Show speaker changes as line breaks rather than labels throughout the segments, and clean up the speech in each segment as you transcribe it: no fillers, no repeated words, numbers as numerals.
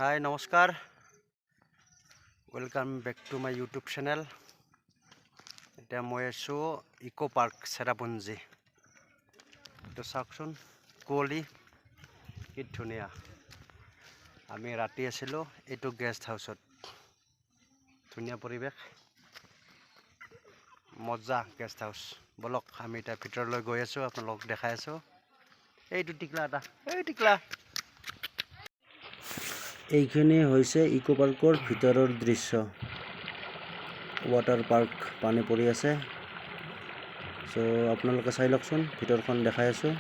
হাই নমস্কাৰ, welcome back to my YouTube channel. এতিয়া মই আছোঁ ইকো পাৰ্ক চেৰাপুঞ্জী। এইটো চাওকচোন, কুঁৱলী কি ধুনীয়া। আমি ৰাতি আছিলোঁ এইটো গেষ্ট হাউচত। ধুনীয়া পৰিৱেশ, মজা গেষ্ট হাউচ। বলক আমি এতিয়া ভিতৰলৈ গৈ আছোঁ, আপোনালোকক দেখাই আছোঁ। এইটো টিকলা এটা, এই টিকলা। এইখিনি হৈছে ইকো পাৰ্কৰ ভিতৰৰ দৃশ্য। ৱাটাৰ পাৰ্ক, পানী পৰি আছে। চ' আপোনালোকে চাই লওকচোন, ভিতৰখন দেখাই আছোঁ,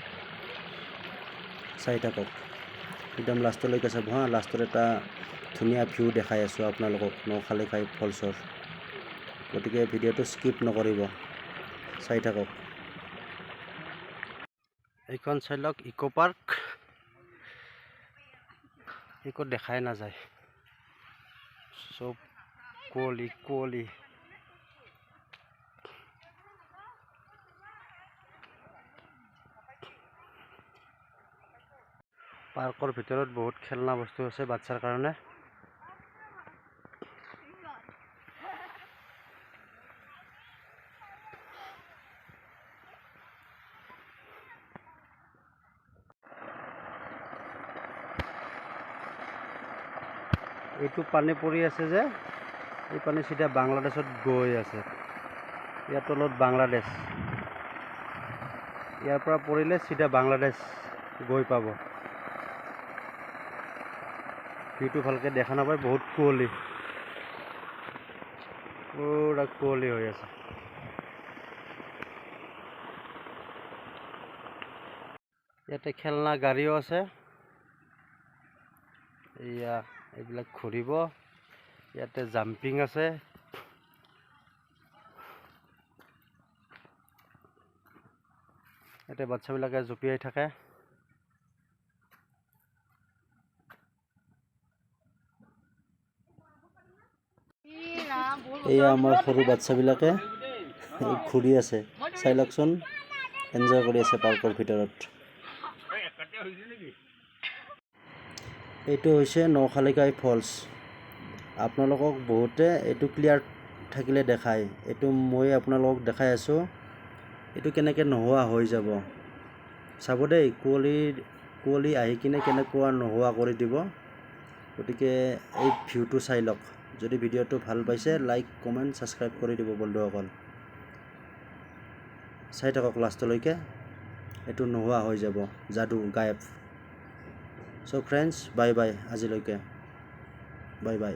চাই থাকক। একদম লাষ্টলৈকে চাব হা, লাষ্টত এটা ধুনীয়া ভিউ দেখাই আছোঁ আপোনালোকক নখালিখাই ফলছৰ। গতিকে ভিডিঅ'টো স্কিপ নকৰিব, চাই থাকক। এইখন চাই লওক, ইকো পাৰ্ক। একো দেখাই নাযায়, চব কুঁৱলী কুঁৱলী। পাৰ্কৰ ভিতৰত বহুত খেলনা বস্তু আছে বাচ্চাৰ কাৰণে। এইটো পানী পৰি আছে যে, এই পানী চিধা বাংলাদেশত গৈ আছে। ইয়াৰ তলত বাংলাদেশ, ইয়াৰ পৰা পৰিলে চিধা বাংলাদেশ গৈ পাব। ভিউটো ভালকৈ দেখা নাপায়, বহুত কুঁৱলী, পুৰা কুঁৱলী হৈ আছে। ইয়াতে খেলনা গাড়ীও আছে। এয়া এইবিলাক ঘূৰিব। ইয়াতে জাম্পিং আছে। ইয়াতে বাচ্চাবিলাকে জঁপিয়াই থাকে। এয়া আমাৰ সৰু বাচ্চাবিলাকে ঘূৰি আছে, চাই লওকচোন, এনজয় কৰি আছে পাৰ্কৰ ভিতৰত। এইটো হৈছে নখালিকাই ফলছ। আপোনালোকক বহুতে এইটো ক্লিয়াৰ থাকিলে দেখায়, এইটো মই আপোনালোকক দেখাই আছোঁ। এইটো কেনেকৈ নোহোৱা হৈ যাব চাব দেই। কুঁৱলী আহি কিনে কেনেকুৱা নোহোৱা কৰি দিব। গতিকে এই ভিউটো চাই লওক। যদি ভিডিঅ'টো ভাল পাইছে, লাইক কমেণ্ট ছাবস্ক্ৰাইব কৰি দিব বন্ধুসকল। চাই থাকক লাষ্টলৈকে, এইটো নোহোৱা হৈ যাব, যাদু গায়ব। চ' ফ্ৰেণ্ডছ, বাই বাই আজিলৈকে, বাই বাই।